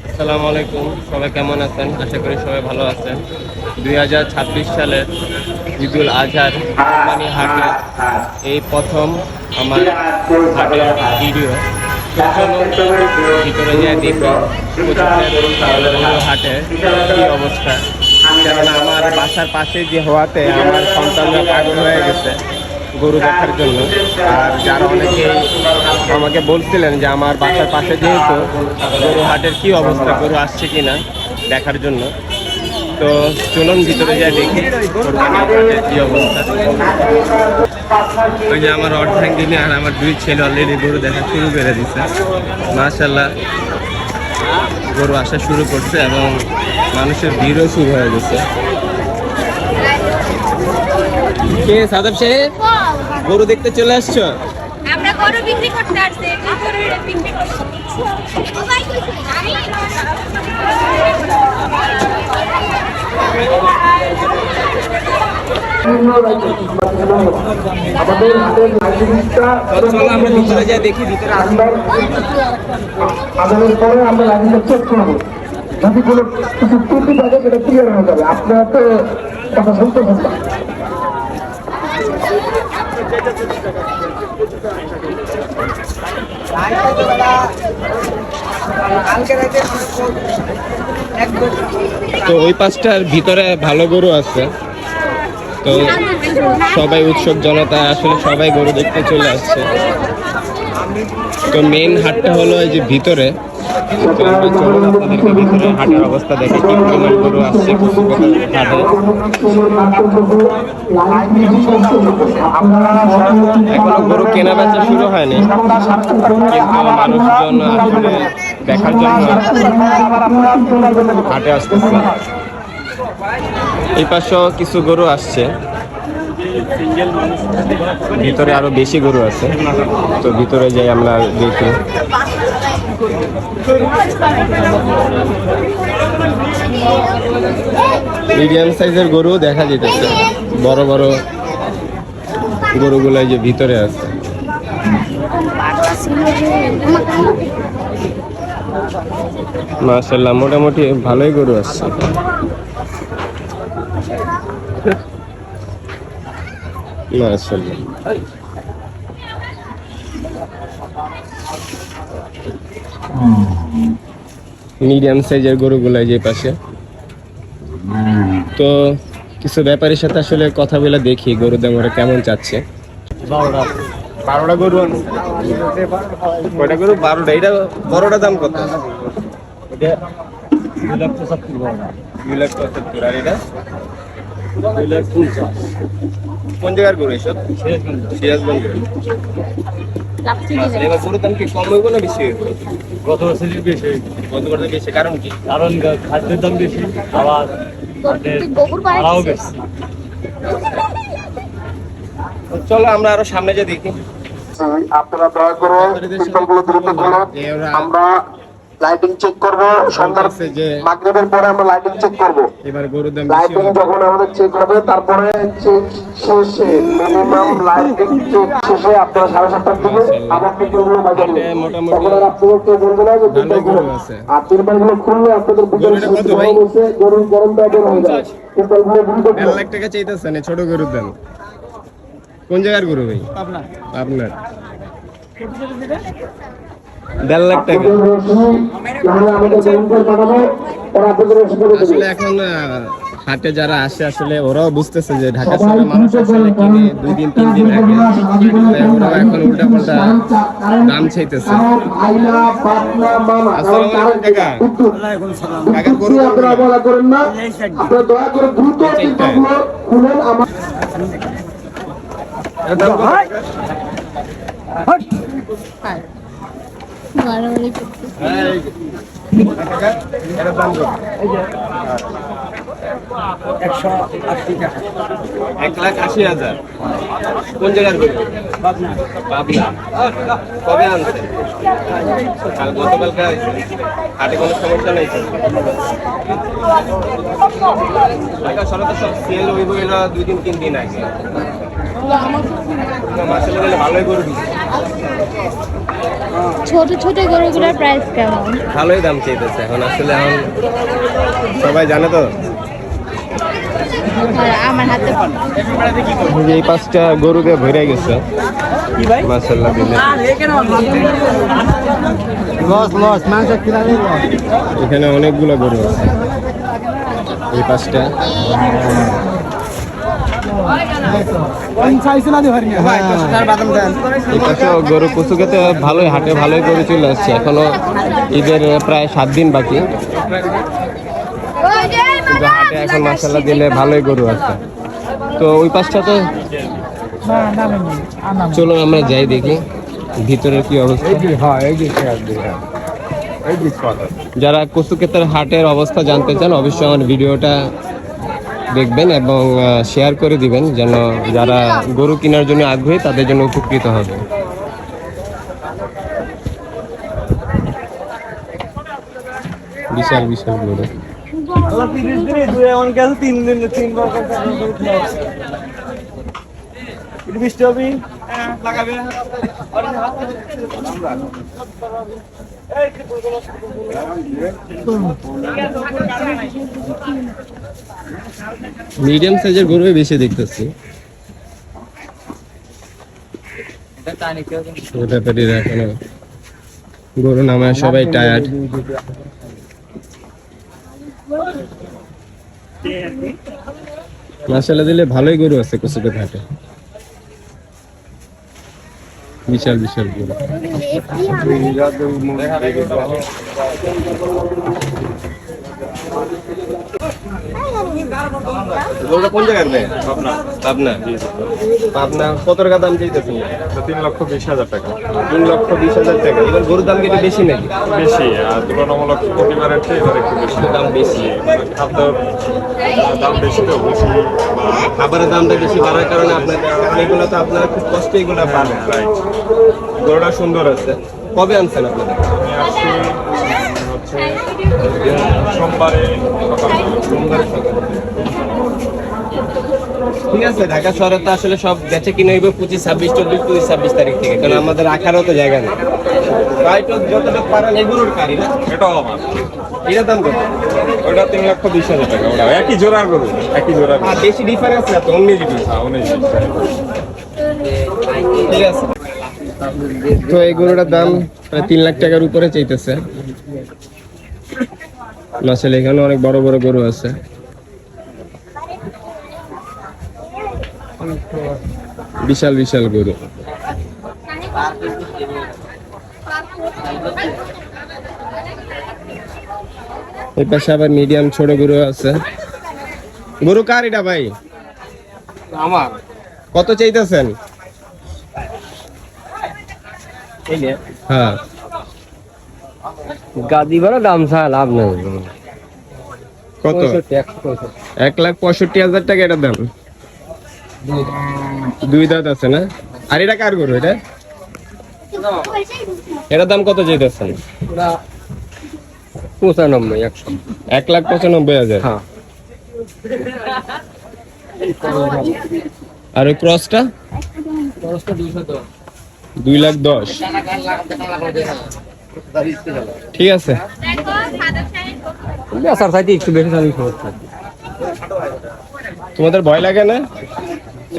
আসসালামু আলাইকুম, সবাই কেমন আছেন? আশা করি সবাই ভালো আছেন। 2026 সালের ঈদুল আজহার কোরবানি হাটে এই প্রথম আমার হাটের ভিডিও। ভিতরে যায় দেখবো হাটের কী অবস্থা। কেননা আমার বাসার পাশে যে হওয়াতে আমার সন্তানরা পাগল হয়ে গেছে গরু দেখার জন্য। আর যারা অনেকে আমাকে বলছিলেন যে আমার বাসার পাশে যেহেতু গরু হাটের কি অবস্থা, গরু আসছে কিনা দেখার জন্য। তো চলুন ভিতরে যাই দেখি হাটের কি অবস্থা। ওই যে আমার অর্ধাঙ্গিনী আর আমার দুই ছেলে অলরেডি গরু দেখা শুরু করে দিচ্ছে। মাশাআল্লাহ গরু আসা শুরু করছে এবং মানুষের ভিড়ও শুরু হয়ে গেছে। কে সাদাব সাহেব গরু দেখতে চলে আসছো? আমরা গরু বিক্রি করতে আসছি, গরু বিক্রি করছি। আমরা ভিতরে যাই দেখি ভিতরে আদানের পরে আমরা লাইনটা চেক করবো। যদি কোনো কিছু ত্রুটি থাকে সেটা ক্লিয়ার হয়ে যাবে। আপনারা তো কথা শুনতে শুনতে তো ওই পাঁচটার ভিতরে ভালো গরু আছে। তো সবাই উৎসব জনতা আসলে সবাই গরু দেখতে চলে আসছে। তো মেইন হাটটা হলো এই যে ভিতরে। তো আমরা চলুন আপনাদেরকে ভিতরে হাটের অবস্থা দেখে কি পরিমাণ গরু আসছে হাটে। এখনো গরু কেনা বেচা শুরু হয়নি, কিন্তু মানুষজন আসলে দেখার জন্য হাটে আসতেছে। এই পাশেও কিছু গরু আসছে, ভিতরে আরো বেশি গরু আছে। তো ভিতরে যাই আমরা দেখি। মিডিয়াম সাইজের গরু দেখা যেতেছে, বড় বড় গরুগুলো যে ভিতরে আছে। মাশাআল্লাহ মোটামুটি ভালোই গরু আসছে। মাশাআল্লাহ মিডিয়াম সাইজের গরুগুলো যে পাশে। তো কিছু ব্যাপারীর সাথে আসলে কথা বলে দেখি গরুর দাম ওরা কেমন চাচ্ছে। 12টা গরু, কয়টা গরু? 12টা। এটা বড়টা দাম কত? 2,75,000। আর এটা 2,50,000। কোন জায়গার গরু এসব? সিরাজগঞ্জ। এবার গরুর দাম কি কম হইব না বেশি হইব? গত বছরের বেশি। গত বছর বেশি, কারণ কি? কারণ খাদ্যের দাম বেশি, আবার ভাড়াও বেশি। চলো আমরা আরো সামনে যে দেখি। আপনারা দয়া করে পিস্তলগুলো দ্রুত খুলুন। আমরা লাইটিং চেক করব। সন্ধ্যার মাগরিবের পরে আমরা লাইটিং চেক করব। এবার গরুর দাম লাইটিং যখন আমাদের চেক হবে, তারপরে চেক শেষে মিনিমাম লাইটিং চেক শেষে আপনারা 7:30টার দিকে আবার পিস্তলগুলো বাজাবেন। তখন আর আপনাদের কেউ বলবে না যে পিস্তল গরু আছে। আর পিস্তলগুলো খুললে আপনাদের বুঝে বসে গরুর গরমটা বের হয়ে যায়। পিস্তলগুলো দ্রুত 1 লাখ টাকা চাইতেছেন ছোট গরুর দাম। কোন জায়গার গরু ভাই? আপনার 1.5 লাখ টাকা। আসলে এখন হাটে যারা আসে আসলে ওরাও বুঝতেছে যে ঢাকা শহরে মানুষ আসলে কিনে 2 দিন 3 দিন আগে, ওরাও এখন উল্টা পাল্টা দাম চাইতেছে। আসসালামু আলাইকুম কাকা। কাকা গরু করেন না, আপনারা দয়া করে দ্রুত পিস্তলগুলো খুলেন। আমার বাড়াবাড়ি করতে 1,80,000। কোন জায়গার গরু? পাবনা। কবে আনছে? গতকালকে হাটে কোনো সমস্যা নেই? ঢাকা শহরে তো সব সেল হইব 2 দিন 3 দিন আগে। মাশাআল্লাহ দিলে ভালোই গরু দিছে। ছোট ছোট গরুগুলোর প্রাইস কেমন? ভালোই দাম চাইতেছে এখন, আসলে এখন সবাই জানে তো। আর আমার হাতে এই 5টা গরু দিয়ে ভরে গেছে মাশাআল্লাহ দিলে। এখানে অনেকগুলো গরু আছে, এই 5টা। এই পাশেও গরু কুচু খেতে ভালোই হাটে ভালোই গরু চলে আসছে, এখনো ঈদের প্রায় 7 দিন বাকি, কিন্তু হাটে এখন মাশাআল্লাহ দিলে ভালোই গরু আছে। তো ওই পাশটাতে চলো আমরা যাই দেখি ভিতরের কি অবস্থা। যারা কচুক্ষেতের হাটের অবস্থা জানতে চান অবশ্যই আমার ভিডিওটা দেখবেন এবং শেয়ার করে দিবেন, যেন যারা গরু কেনার জন্য আগ্রহী তাদের জন্য উপকৃত হবে। বিশাল বিশাল গরু। মিডিয়াম সাইজের গরু বেশি দেখতেছি। গরু নামায় সবাই টায়ার্ড। মাশাআল্লাহ দিলে ভালোই গরু আছে কচুকে হাটে, বিশাল বিশাল গরু। গরুটা কোন জায়গার ভাই? পাবনা। পাবনা কত টাকা দাম চাইতেছেন? 3,20,000 টাকা। 3,20,000 টাকা। এবার গরুর দাম কি একটু বেশি নাকি? বেশি, আর তুলনামূলক প্রতিবারের চেয়ে এবার একটু বেশি দাম বেশি। খাদ্যর দাম বেশি তো বেশি, খাবারের দামটা বেশি বাড়ার কারণে আপনাদের এগুলো তো আপনারা খুব কষ্টে এগুলো পাবেন। রাইট। গরুটা সুন্দর আছে। কবে আনছেন আপনারা? আমি আসছি হচ্ছে সোমবারে সকালে। ঠিক আছে, ঢাকা শহরে তো আসলে সব বেচে কিনে হইবে 25, 26, 24, 26 তারিখ থেকে, কারণ আমাদের রাখারও তো জায়গা নেই। তাই তো যতটুকু পারেন এগুলোর কারি না, এটাও আমার। এটার দাম কত? ওটা 3,20,000 টাকা। ওটা একই জোড়ার গরু, একই জোড়ার আর বেশি ডিফারেন্স না তো, 19 ঠিক আছে। তো এই গরুটার দাম প্রায় 3 লাখ টাকার উপরে চাইতেছে। আসলে এখানে অনেক বড় বড় গরু আছে। বিশাল বিশাল গরু। এই পাশে আবার মিডিয়াম ছোট গরু আছে। গরু কার এটা ভাই? আমার কত চাইতেছেন? হ্যাঁ, গাদি ভাড়া দাম ছাড়া লাভ নেই। কত? 1,65,000 টাকা এটার দাম। 2 দাঁত আছে না? আর এটা কার গরু? এটার দাম কত চাইতেছেন? 95, 100। 1,95,000। হ্যাঁ। আর ওই ক্রসটা? 2,10,000। ঠিক আছে। বেচার চাইতে একটু বেশি দামি খরচ। তোমাদের ভয় লাগে না?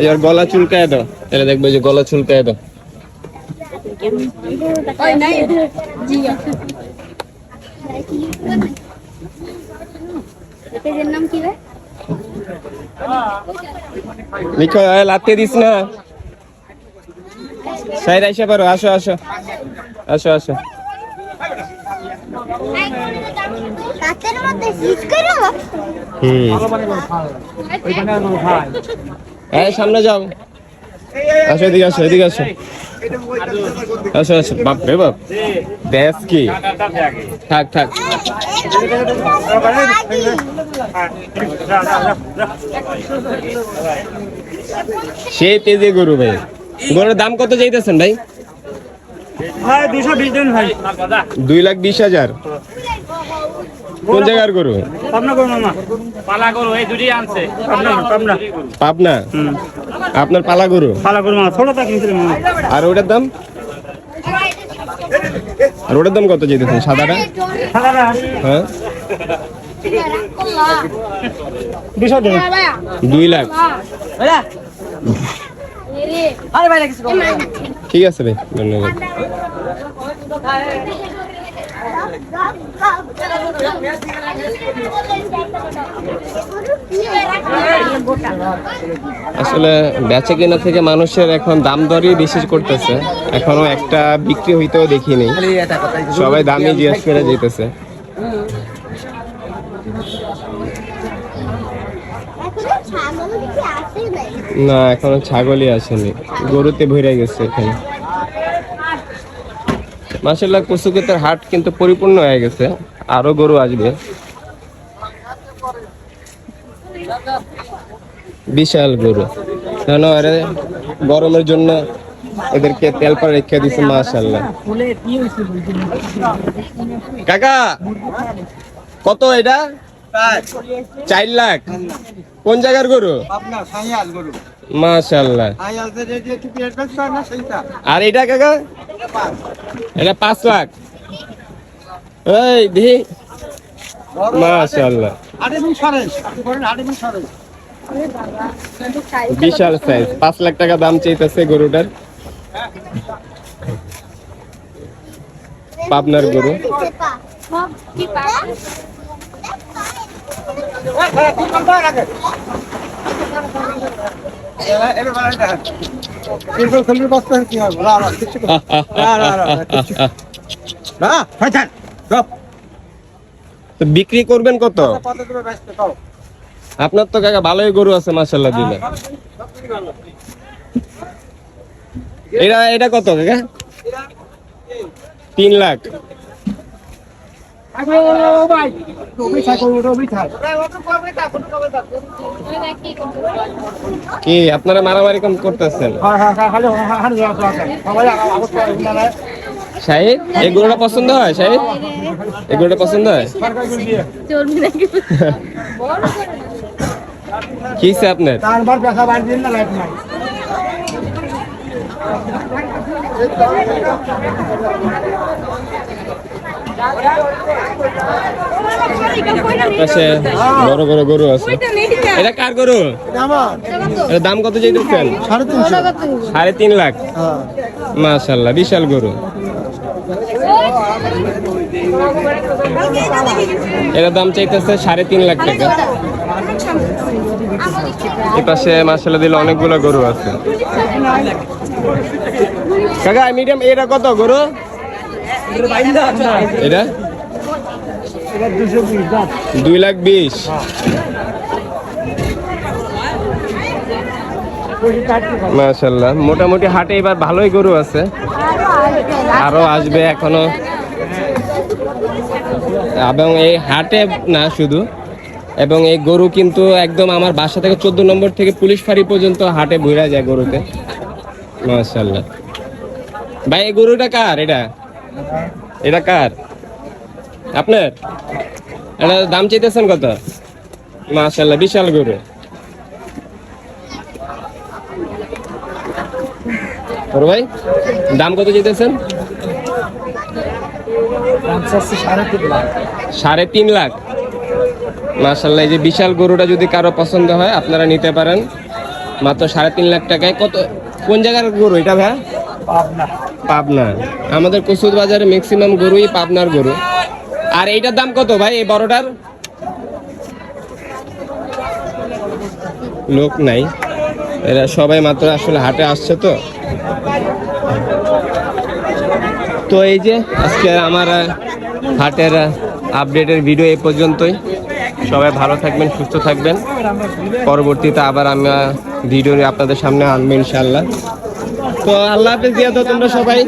এই আর গলা চুলকায় দাও, তাহলে দেখবে যে গলা চুলকায় দাও। নাম কি রে? লিখো, লাতে দিস না। সাইড আইসা পারো, আসো আসো আসো আসো। রাতের মধ্যে হিট করো। এই সামনে যাও, আসো এদিকে, আসো এদিকে, আসো আসো আসো। বাপ রে বাপ, দেশ কি? থাক থাক। সেই তেজে গরু ভাই। গরুর দাম কত চাইতেছেন ভাই? 2,20,000। কোন জায়গার গরু? পাবনা গরু মামা, পালা গরু এই দুটি আনছে। পাবনা। পাবনা। আপনার পালা গরু পালা গরু মাছ ছোটটা কিনছিলাম আর ওটার দাম কত যেতেছেন সাদাটা সাদাটা হ্যাঁ 2 লাখ ঠিক আছে ভাই ধন্যবাদ আসলে বেচা কেনা থেকে মানুষের এখন দাম দরই বেশি করতেছে এখনো একটা বিক্রি হইতেও দেখিনি সবাই দামই জিজ্ঞেস করে যেতেছে না এখনো ছাগলই আসেনি গরুতে ভরে গেছে এখানে মাশাআল্লাহ কচুক্ষেতের হাট কিন্তু পরিপূর্ণ হয়ে গেছে আরো গরু আসবে বিশাল গরু কেন আরে গরমের জন্য এদেরকে তেল পরে রেখে দিছে মাশাআল্লাহ কাকা কত এটা 4 লাখ কোন জায়গার গরু মাশাআল্লাহ আর এটা কাকা এটা 5 লাখ এই দেখি মাশাআল্লাহ বিশাল সাইজ 5 লাখ টাকা দাম চাইতেছে গরুটার পাবনার গরু তো বিক্রি করবেন কত আপনার তো কাকা ভালোই গরু আছে মাশাআল্লাহ দিলে এটা কত কাকা 3 লাখ কি আপনারা মারামারি কম করতেছেন শাহিদ এই গরুটা পছন্দ হয় শাহিদ এই গরুটা পছন্দ হয় কি আপনার পাশে বড় বড় গরু আছে এটা কার গরু এর দাম কত চাইতেছেন 3.5 লাখ মাশাআল্লাহ বিশাল গরু এর দাম চাইতেছে 3.5 লাখ টাকা এই পাশে মাশাআল্লাহ দিলে অনেকগুলো গরু আছে কাকা মিডিয়াম এটা কত গরু এটা 2,20,000 মাশাআল্লাহ মোটামুটি হাটে এবার ভালোই গরু আছে আরো আসবে এখনো এবং এই হাটে না শুধু এবং এই গরু কিন্তু একদম আমার বাসা থেকে 14 নম্বর থেকে পুলিশ ফাঁড়ি পর্যন্ত হাটে ভরা যায় গরুতে মাশাআল্লাহ ভাই এই গরুটা কার এটা কার আপনার এটা দাম চাইতেছেন কত মাশাআল্লাহ বিশাল গরু বড় ভাই দাম কত চাইতেছেন 3.5 লাখ মাশাআল্লাহ এই যে বিশাল গরুটা যদি কারো পছন্দ হয় আপনারা নিতে পারেন মাত্র 3.5 লাখ টাকায় কত কোন জায়গার গরু এটা ভাই পাবনা আমাদের কচুর বাজারে ম্যাক্সিমাম গরুই পাবনার গরু আর এইটার দাম কত ভাই এই বড়টার লোক নাই এরা সবাই মাত্র আসলে হাটে আসছে তো এই যে আজকে আমার হাটের আপডেটের ভিডিও এই পর্যন্তই সবাই ভালো থাকবেন সুস্থ থাকবেন পরবর্তীতে আবার আমরা ভিডিও আপনাদের সামনে আনবো ইনশাআল্লাহ তো আল্লাহ হাফেজ দিয়া দাও তোমরা সবাই